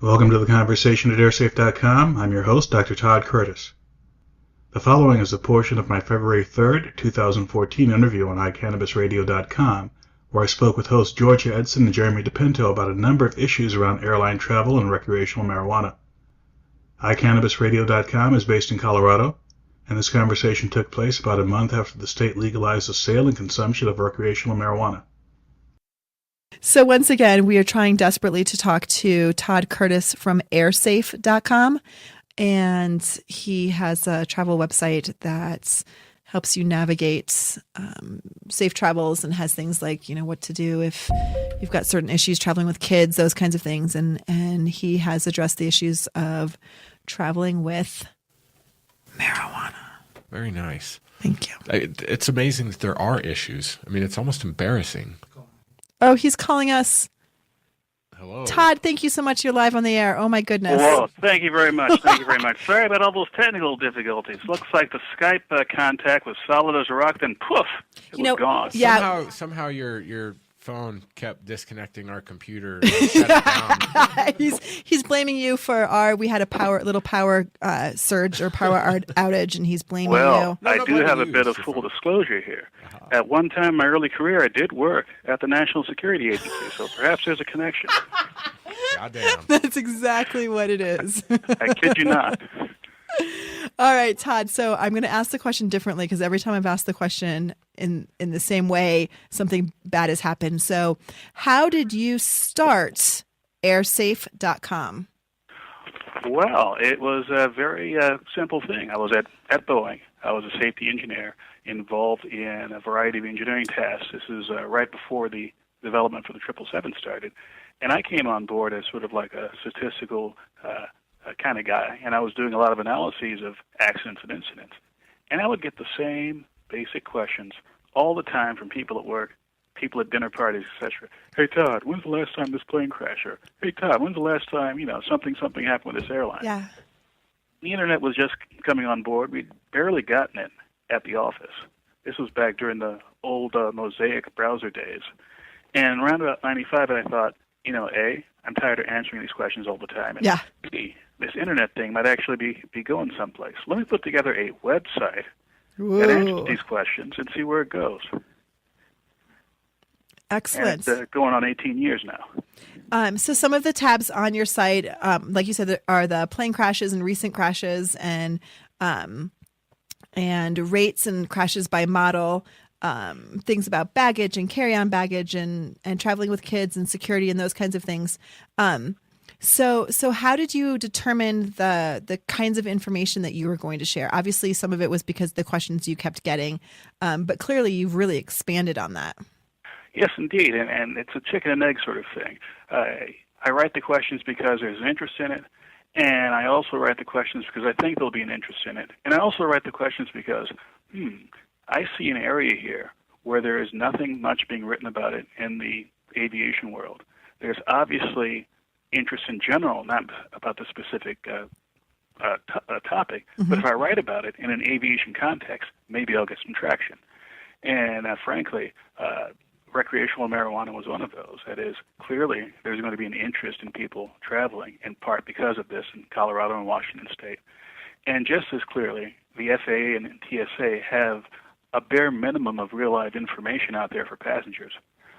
Welcome to the conversation at airsafe.com. I'm your host, Dr. Todd Curtis. The following is a portion of my February 3rd, 2014 interview on iCannabisRadio.com, where I spoke with hosts Georgia Edson and Jeremy DePinto about a number of issues around airline travel and recreational marijuana. iCannabisRadio.com is based in Colorado, and this conversation took place about a month after the state legalized the sale and consumption of recreational marijuana. So once again, we are trying desperately to talk to Todd Curtis from airsafe.com, and he has a travel website that helps you navigate safe travels and has things like, what to do if you've got certain issues traveling with kids, those kinds of things. And he has addressed the issues of traveling with marijuana. Very nice. Thank you. It's amazing that there are issues. I mean, it's almost embarrassing. Oh, he's calling us. Hello. Todd, thank you so much. You're live on the air. Oh, my goodness. Well, thank you very much. Thank you very much. Sorry about all those technical difficulties. Looks like the Skype contact was solid as a rock, then poof, it was gone. Yeah. Somehow your phone kept disconnecting our computer and shut it down. He's blaming you for we had a little power surge or power outage, and he's blaming you. Well, I do have a bit of full disclosure here. At one time in my early career, I did work at the National Security Agency, so perhaps there's a connection. Goddamn. That's exactly what it is. I kid you not. All right, Todd. So I'm going to ask the question differently because every time I've asked the question in the same way, something bad has happened. So how did you start airsafe.com? Well, it was a very simple thing. I was at Boeing. I was a safety engineer involved in a variety of engineering tasks. This is right before the development for the 777 started. And I came on board as sort of like a statistical kind of guy, and I was doing a lot of analyses of accidents and incidents. And I would get the same basic questions all the time from people at work, people at dinner parties, etc. Hey, Todd, when's the last time this plane crashed? Or, hey, Todd, when's the last time, something happened with this airline? Yeah. The Internet was just coming on board. We'd barely gotten it at the office. This was back during the old Mosaic browser days. And around about 95, I thought, A, I'm tired of answering these questions all the time. And yeah. B, this Internet thing might actually be going someplace. Let me put together a website that answers these questions and see where it goes. Excellent. And it's going on 18 years now. So some of the tabs on your site, like you said, are the plane crashes and recent crashes and rates and crashes by model, things about baggage and carry-on baggage and traveling with kids and security and those kinds of things. So how did you determine the kinds of information that you were going to share? Obviously, some of it was because the questions you kept getting, but clearly you've really expanded on that. Yes, indeed, and it's a chicken and egg sort of thing. I write the questions because there's an interest in it, and I also write the questions because I think there'll be an interest in it. And I also write the questions because, I see an area here where there is nothing much being written about it in the aviation world. There's obviously interest in general, not about the specific topic, but if I write about it in an aviation context, maybe I'll get some traction. And frankly, recreational marijuana was one of those. That is, clearly there's going to be an interest in people traveling, in part because of this in Colorado and Washington State. And just as clearly, the FAA and TSA have a bare minimum of real-life information out there for passengers,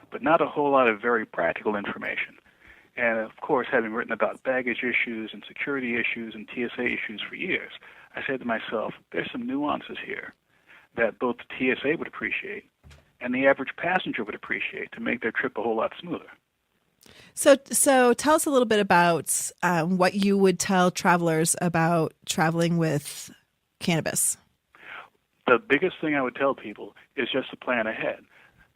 but not a whole lot of very practical information. And, of course, having written about baggage issues and security issues and TSA issues for years, I said to myself, there's some nuances here that both the TSA would appreciate and the average passenger would appreciate to make their trip a whole lot smoother. So tell us a little bit about what you would tell travelers about traveling with cannabis. The biggest thing I would tell people is just to plan ahead.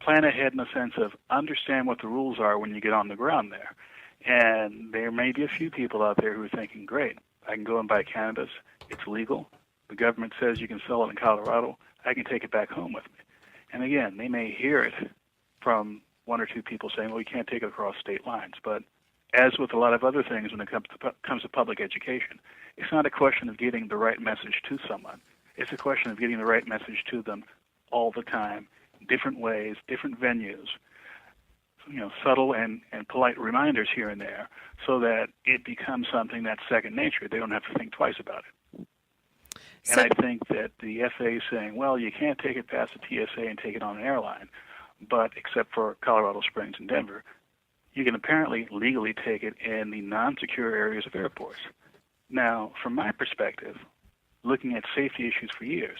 Plan ahead in the sense of understand what the rules are when you get on the ground there. And there may be a few people out there who are thinking, great, I can go and buy cannabis. It's legal. The government says you can sell it in Colorado. I can take it back home with me. And again, they may hear it from one or two people saying, well, you can't take it across state lines. But as with a lot of other things when it comes to public education, it's not a question of getting the right message to someone. It's a question of getting the right message to them all the time, different ways, different venues. subtle and polite reminders here and there, so that it becomes something that's second nature. They don't have to think twice about it. And I think that the FAA is saying, well, you can't take it past the TSA and take it on an airline, but except for Colorado Springs and Denver, you can apparently legally take it in the non-secure areas of airports. Now, from my perspective, looking at safety issues for years,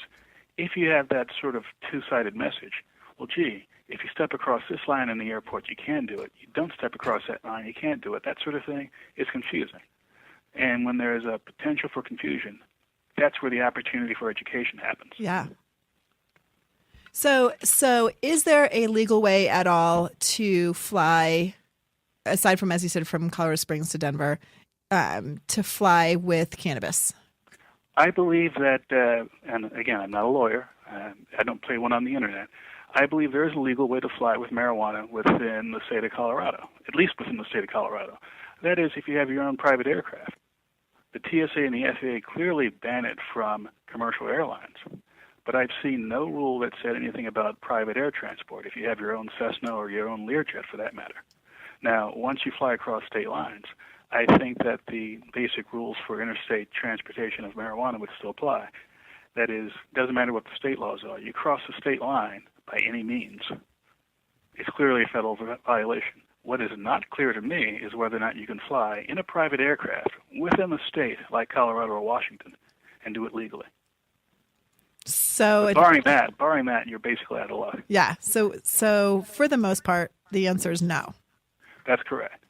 if you have that sort of two-sided message, well, gee, if you step across this line in the airport, you can do it. You don't step across that line, you can't do it. That sort of thing is confusing. And when there is a potential for confusion, that's where the opportunity for education happens. Yeah. So is there a legal way at all to fly, aside from, as you said, from Colorado Springs to Denver, to fly with cannabis? I believe that, and again, I'm not a lawyer. I don't play one on the internet. I believe there is a legal way to fly with marijuana within the state of Colorado, at least within the state of Colorado. That is, if you have your own private aircraft. The TSA and the FAA clearly ban it from commercial airlines, but I've seen no rule that said anything about private air transport, if you have your own Cessna or your own Learjet for that matter. Now, once you fly across state lines, I think that the basic rules for interstate transportation of marijuana would still apply. That is, doesn't matter what the state laws are. You cross the state line by any means, it's clearly a federal violation. What is not clear to me is whether or not you can fly in a private aircraft within the state, like Colorado or Washington, and do it legally. So, barring that, you're basically out of luck. Yeah. So for the most part, the answer is no. That's correct.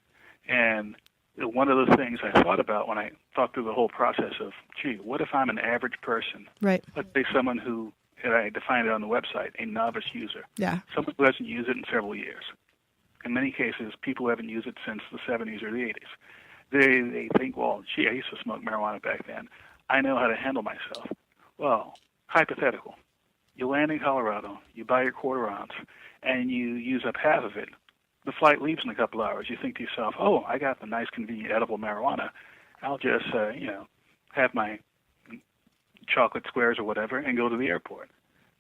And one of the things I thought about when I thought through the whole process of, gee, what if I'm an average person? Right. Let's say someone who, and I defined it on the website, a novice user. Yeah. Someone who hasn't used it in several years. In many cases, people who haven't used it since the 70s or the 80s. They think, well, gee, I used to smoke marijuana back then. I know how to handle myself. Well, hypothetical. You land in Colorado, you buy your quarter ounce, and you use up half of it. The flight leaves in a couple hours. You think to yourself, oh, I got the nice, convenient, edible marijuana. I'll just, have my chocolate squares or whatever and go to the airport.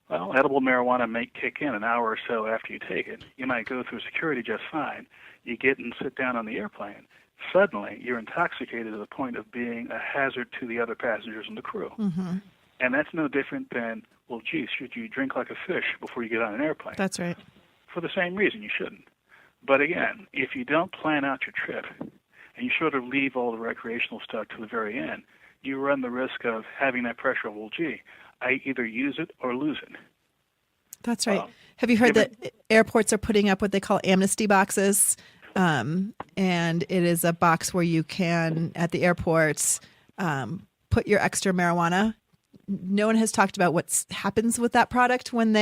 Well, edible marijuana may kick in an hour or so after you take it. You might go through security just fine. You get and sit down on the airplane. Suddenly, you're intoxicated to the point of being a hazard to the other passengers and the crew. Mm-hmm. And that's no different than, well, gee, should you drink like a fish before you get on an airplane? That's right. For the same reason, you shouldn't. But again, if you don't plan out your trip and you sort of leave all the recreational stuff to the very end, you run the risk of having that pressure of, well, gee, I either use it or lose it. That's right. Have you heard that airports are putting up what they call amnesty boxes? And it is a box where you can, at the airports, put your extra marijuana. No one has talked about what happens with that product when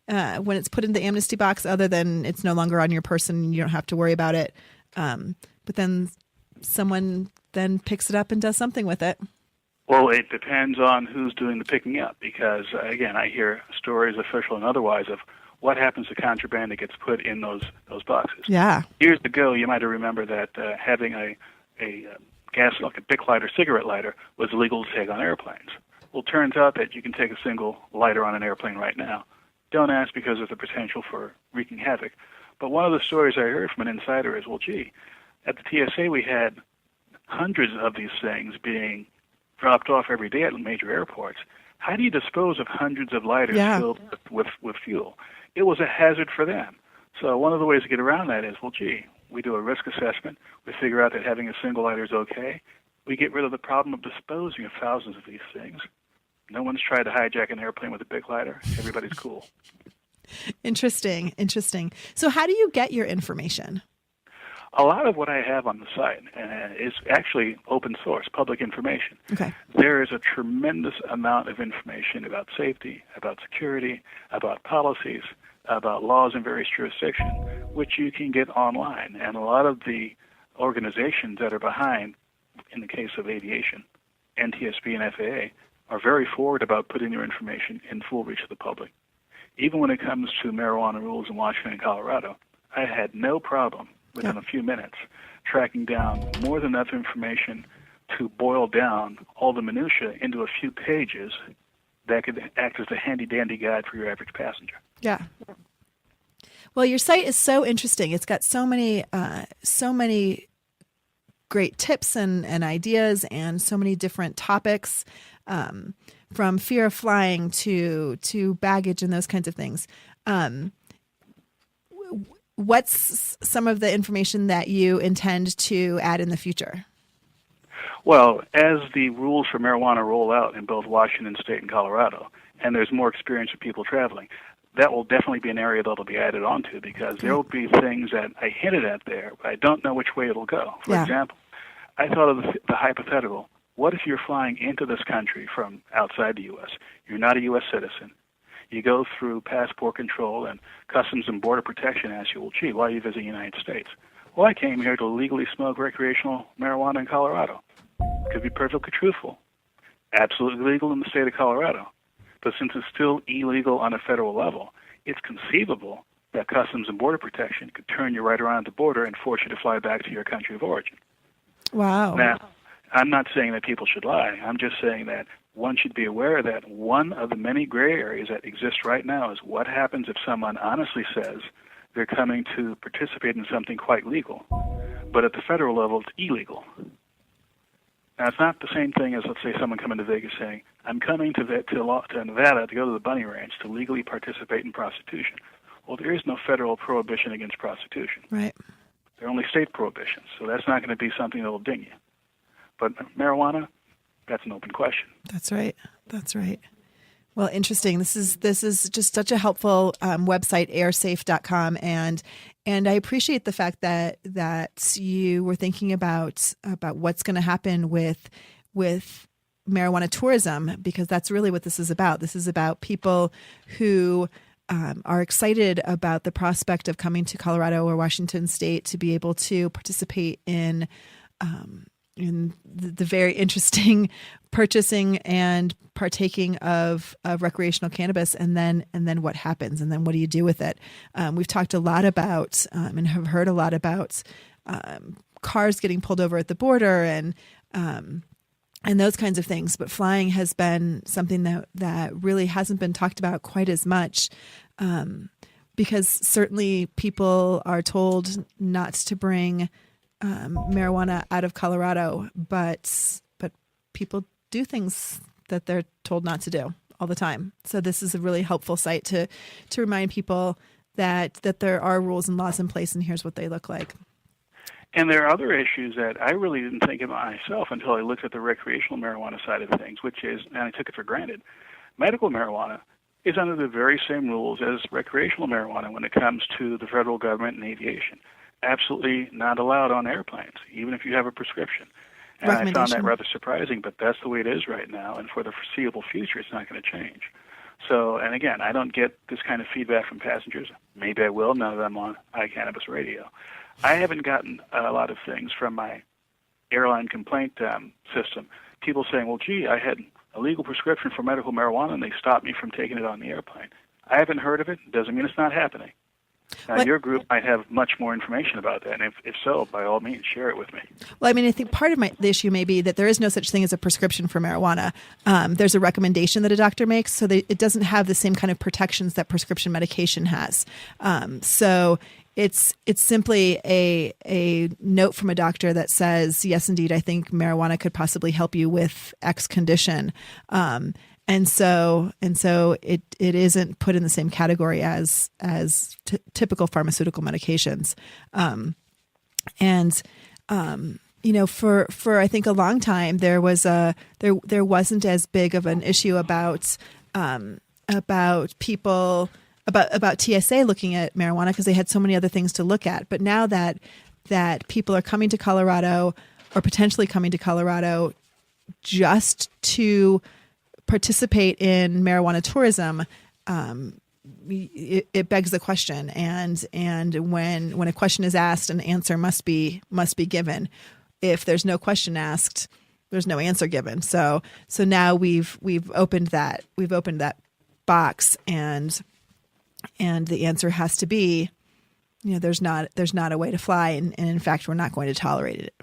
it's put in the amnesty box, other than it's no longer on your person. You don't have to worry about it. But then someone then picks it up and does something with it. Well, it depends on who's doing the picking up, because, again, I hear stories, official and otherwise, of what happens to contraband that gets put in those boxes. Yeah. Years ago, you might have remembered that having a gas, like a Bic lighter, cigarette lighter, was illegal to take on airplanes. Well, it turns out that you can take a single lighter on an airplane right now. Don't ask, because of the potential for wreaking havoc. But one of the stories I heard from an insider is, well, gee, at the TSA we had hundreds of these things being dropped off every day at major airports. How do you dispose of hundreds of lighters filled with fuel? It was a hazard for them. So one of the ways to get around that is, well, gee, we do a risk assessment. We figure out that having a single lighter is okay. We get rid of the problem of disposing of thousands of these things. No one's tried to hijack an airplane with a big lighter. Everybody's cool. Interesting. So how do you get your information? A lot of what I have on the site is actually open source, public information. Okay. There is a tremendous amount of information about safety, about security, about policies, about laws in various jurisdictions, which you can get online. And a lot of the organizations that are behind, in the case of aviation, NTSB and FAA, are very forward about putting their information in full reach of the public. Even when it comes to marijuana rules in Washington and Colorado, I had no problem within a few minutes tracking down more than enough information to boil down all the minutia into a few pages that could act as a handy-dandy guide for your average passenger. Yeah. Well, your site is so interesting. It's got so many great tips and ideas, and so many different topics, from fear of flying to baggage and those kinds of things. What's some of the information that you intend to add in the future? Well, as the rules for marijuana roll out in both Washington State and Colorado, and there's more experience of people traveling, that will definitely be an area that'll be added onto, because there will be things that I hinted at there, but I don't know which way it'll go. For example, I thought of the hypothetical. What if you're flying into this country from outside the U.S.? You're not a U.S. citizen. You go through passport control, and Customs and Border Protection asks you, well, gee, why do you visit the United States? Well, I came here to legally smoke recreational marijuana in Colorado. To be perfectly truthful, absolutely legal in the state of Colorado. But since it's still illegal on a federal level, it's conceivable that Customs and Border Protection could turn you right around the border and force you to fly back to your country of origin. Wow. Now, I'm not saying that people should lie. I'm just saying that one should be aware that one of the many gray areas that exist right now is what happens if someone honestly says they're coming to participate in something quite legal, but at the federal level it's illegal. Now, it's not the same thing as, let's say, someone coming to Vegas saying, I'm coming to Nevada to go to the Bunny Ranch to legally participate in prostitution. Well, there is no federal prohibition against prostitution. Right. There are only state prohibitions, so that's not going to be something that will ding you. But marijuana, that's an open question. That's right. Well, interesting. This is just such a helpful website, airsafe.com, and I appreciate the fact that you were thinking about what's going to happen with marijuana tourism, because that's really what this is about. This is about people who are excited about the prospect of coming to Colorado or Washington State to be able to participate in the very interesting purchasing and partaking of recreational cannabis, and then what happens, and then what do you do with it? We've talked a lot about and have heard a lot about cars getting pulled over at the border and those kinds of things. But flying has been something that really hasn't been talked about quite as much, because certainly people are told not to bring marijuana out of Colorado, but people do things that they're told not to do all the time. So this is a really helpful site to remind people that there are rules and laws in place, and here's what they look like. And there are other issues that I really didn't think about myself until I looked at the recreational marijuana side of things, which is, and I took it for granted, medical marijuana is under the very same rules as recreational marijuana when it comes to the federal government and aviation. Absolutely not allowed on airplanes, even if you have a prescription. And I found that rather surprising, but that's the way it is right now, and for the foreseeable future, it's not going to change. So, and again, I don't get this kind of feedback from passengers. Maybe I will now that I'm on iCannabisRadio. I haven't gotten a lot of things from my airline complaint system. People saying, well, gee, I had a legal prescription for medical marijuana, and they stopped me from taking it on the airplane. I haven't heard of it. Doesn't mean it's not happening. Now, your group might have much more information about that, and if so, by all means, share it with me. Well, I mean, I think part of the issue may be that there is no such thing as a prescription for marijuana. There's a recommendation that a doctor makes, so it doesn't have the same kind of protections that prescription medication has. So it's simply a note from a doctor that says, yes, indeed, I think marijuana could possibly help you with X condition. And so it isn't put in the same category as typical pharmaceutical medications. For I think a long time there wasn't as big of an issue about people about TSA looking at marijuana because they had so many other things to look at. But now that people are coming to Colorado or potentially coming to Colorado just to participate in marijuana tourism, it begs the question, and when a question is asked, an answer must be given. If there's no question asked, there's no answer given. So now we've opened that box, and the answer has to be, there's not a way to fly, and in fact we're not going to tolerate it.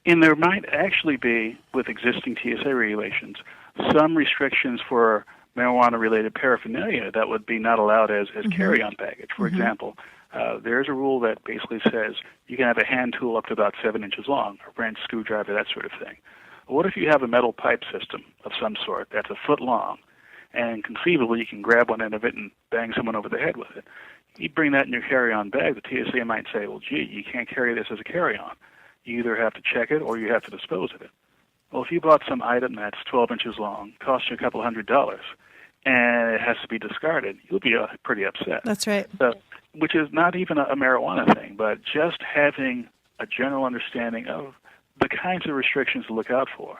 And there might actually be, with existing TSA regulations, some restrictions for marijuana-related paraphernalia that would be not allowed as carry-on baggage. For example, there's a rule that basically says you can have a hand tool up to about 7 inches long, a wrench, screwdriver, that sort of thing. But what if you have a metal pipe system of some sort that's a foot long, and conceivably you can grab one end of it and bang someone over the head with it? You bring that in your carry-on bag, the TSA might say, well, gee, you can't carry this as a carry-on. You either have to check it or you have to dispose of it. Well, if you bought some item that's 12 inches long, costs you a couple $100, and it has to be discarded, you'll be pretty upset. That's right. So, which is not even a marijuana thing, but just having a general understanding of the kinds of restrictions to look out for.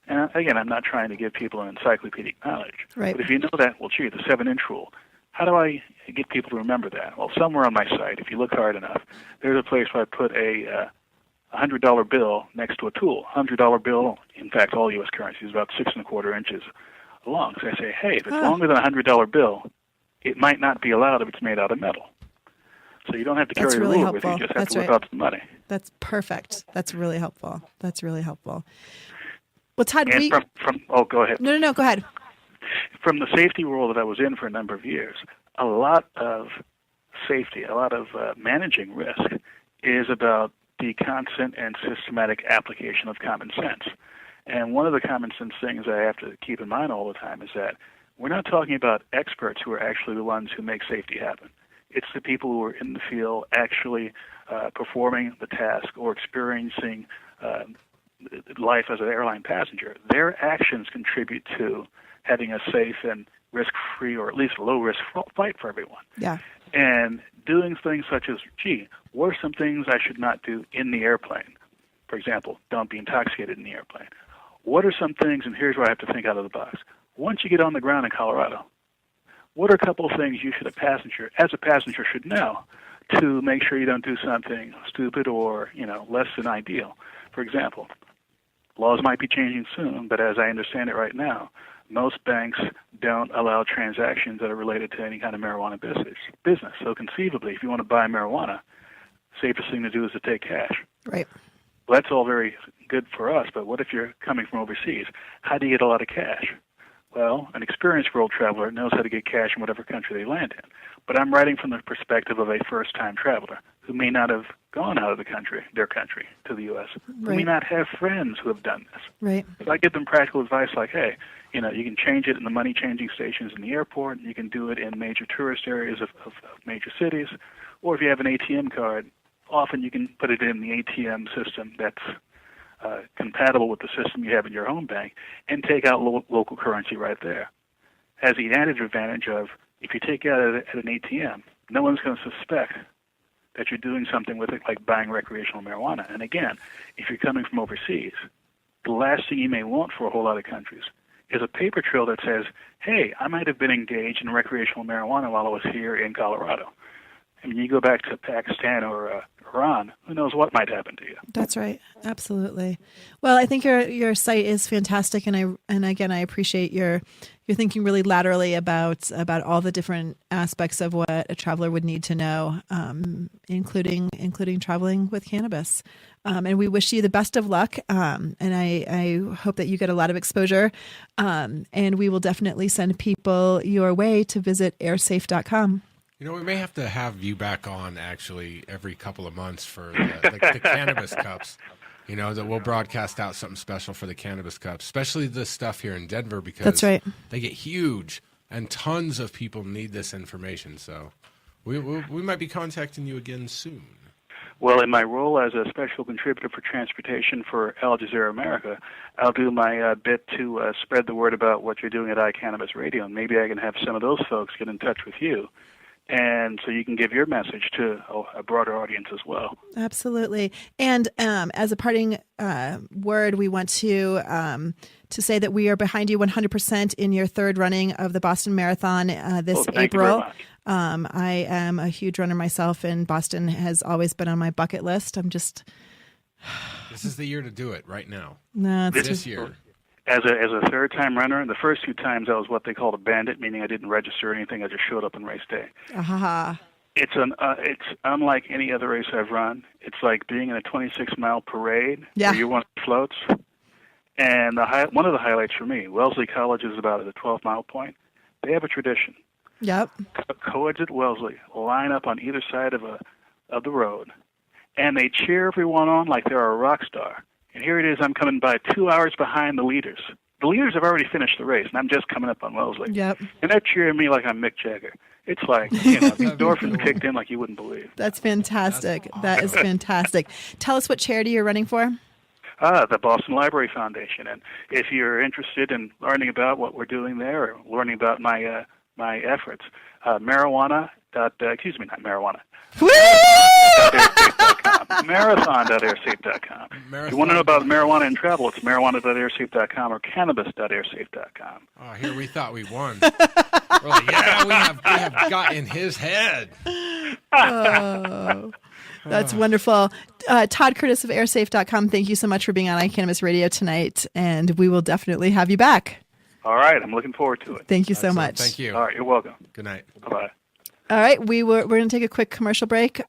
And again, I'm not trying to give people an encyclopedic knowledge. Right. But if you know that, well, gee, the 7-inch rule, how do I get people to remember that? Well, somewhere on my site, if you look hard enough, there's a place where I put a $100 bill next to a tool. $100 bill, in fact, all U.S. currency is about 6 1/4 inches long. So I say, hey, if it's longer than a $100 bill, it might not be allowed if it's made out of metal. So you don't have to carry a ruler with you. You just have to whip out some money. That's perfect. That's really helpful. That's really helpful. Well, Todd, go ahead. No, go ahead. From the safety world that I was in for a number of years, a lot of safety, a lot of managing risk is about the constant and systematic application of common sense. And one of the common sense things I have to keep in mind all the time is that we're not talking about experts who are actually the ones who make safety happen. It's the people who are in the field actually performing the task or experiencing life as an airline passenger. Their actions contribute to having a safe and risk-free or at least low-risk flight for everyone. Yeah. And doing things such as, gee, what are some things I should not do in the airplane? For example, don't be intoxicated in the airplane. What are some things, and here's where I have to think out of the box. Once you get on the ground in Colorado, what are a couple of things you should, as a passenger, should know to make sure you don't do something stupid or, less than ideal? For example, laws might be changing soon, but as I understand it right now, most banks don't allow transactions that are related to any kind of marijuana business. So conceivably, if you want to buy marijuana, safest thing to do is to take cash. Right. Well, that's all very good for us, but what if you're coming from overseas? How do you get a lot of cash? Well, an experienced world traveler knows how to get cash in whatever country they land in. But I'm writing from the perspective of a first-time traveler who may not have gone out of their country, to the U.S., who may not have friends who have done this. Right. So I give them practical advice like, hey, you can change it in the money-changing stations in the airport, and you can do it in major tourist areas of major cities, or if you have an ATM card, often you can put it in the ATM system that's compatible with the system you have in your home bank and take out local currency right there. Has the added advantage of if you take it out at an ATM, no one's going to suspect that you're doing something with it like buying recreational marijuana. And again, if you're coming from overseas, the last thing you may want for a whole lot of countries is a paper trail that says, hey, I might have been engaged in recreational marijuana while I was here in Colorado. I mean, you go back to Pakistan or Iran, who knows what might happen to you. That's right. Absolutely. Well, I think your site is fantastic, and again, I appreciate your thinking really laterally about all the different aspects of what a traveler would need to know, including traveling with cannabis. And we wish you the best of luck. And I hope that you get a lot of exposure. And we will definitely send people your way to visit airsafe.com. We may have to have you back on actually every couple of months for the cannabis cups. That we'll broadcast out something special for the cannabis cups, especially the stuff here in Denver, because that's right. They get huge and tons of people need this information. So we might be contacting you again soon. Well, in my role as a special contributor for transportation for Al Jazeera America, I'll do my bit to spread the word about what you're doing at iCannabisRadio, and maybe I can have some of those folks get in touch with you. And so you can give your message to a broader audience as well. Absolutely. And as a parting word, we want to say that we are behind you 100% in your third running of the Boston Marathon this April. Thank you very much. I am a huge runner myself, and Boston has always been on my bucket list. This is the year to do it right now. No, this year. As a third-time runner, the first 2 times I was what they called a bandit, meaning I didn't register or anything. I just showed up on race day. It's unlike any other race I've run. It's like being in a 26-mile parade where you're one of the floats. And one of the highlights for me, Wellesley College is about at the 12-mile point, They have a tradition. Yep. Co-eds at Wellesley line up on either side of the road, and they cheer everyone on like they're a rock star. And here it is, I'm coming by 2 hours behind the leaders. The leaders have already finished the race, and I'm just coming up on Wellesley. Yep. And they're cheering me like I'm Mick Jagger. It's like, the endorphins kicked in like you wouldn't believe. That's fantastic. That's awesome. That is fantastic. Tell us what charity you're running for. The Boston Library Foundation. And if you're interested in learning about what we're doing there or learning about my efforts, marathon.airsafe.com. If you want to know about marijuana and travel, it's marijuana.airsafe.com or cannabis.airsafe.com. Oh, here we thought we won. We're like, yeah, we have got in his head. Oh, that's wonderful. Todd Curtis of airsafe.com, thank you so much for being on iCannabis Radio tonight, and we will definitely have you back. All right, I'm looking forward to it. Thank you so much. Thank you. All right, you're welcome. Good night. Bye-bye. All right, we're going to take a quick commercial break,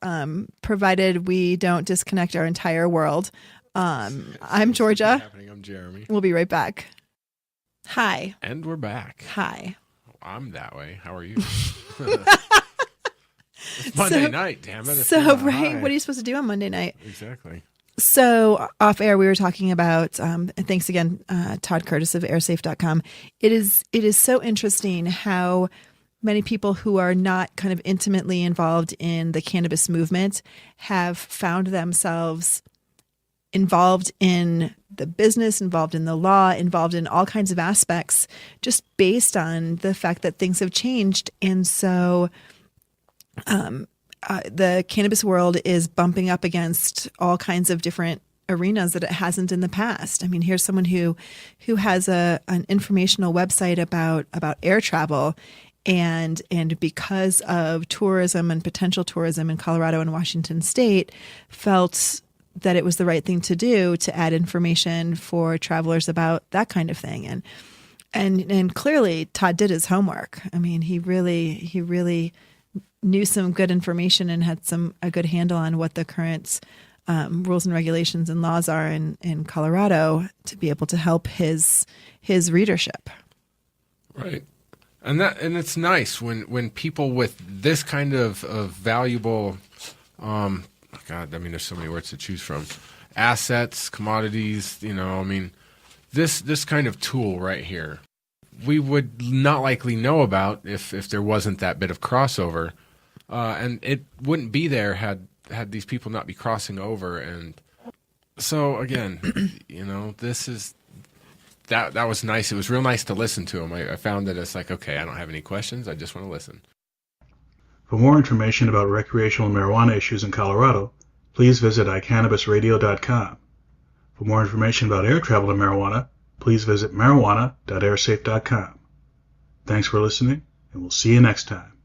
provided we don't disconnect our entire world. I'm Georgia. I'm Jeremy. We'll be right back. Hi. And we're back. Hi. I'm that way. How are you? It's Monday night, damn it. So, right, what are you supposed to do on Monday night? Exactly. So, off air, we were talking about, and thanks again, Todd Curtis of airsafe.com. It is so interesting how many people who are not kind of intimately involved in the cannabis movement have found themselves involved in the business, involved in the law, involved in all kinds of aspects, just based on the fact that things have changed. And so the cannabis world is bumping up against all kinds of different arenas that it hasn't in the past. I mean, here's someone who has an informational website about air travel, and because of tourism and potential tourism in Colorado and Washington State, felt that it was the right thing to do to add information for travelers about that kind of thing. And clearly Todd did his homework. I mean, he really knew some good information and had a good handle on what the current rules and regulations and laws are in Colorado to be able to help his readership. Right. And it's nice when people with this kind of valuable, God, I mean, there's so many words to choose from, assets, commodities, this kind of tool right here, we would not likely know about if there wasn't that bit of crossover, and it wouldn't be there had these people not be crossing over. And so again, this is. That was nice. It was real nice to listen to him. I found that it's like, okay, I don't have any questions. I just want to listen. For more information about recreational marijuana issues in Colorado, please visit iCannabisRadio.com. For more information about air travel and marijuana, please visit marijuana.airsafe.com. Thanks for listening, and we'll see you next time.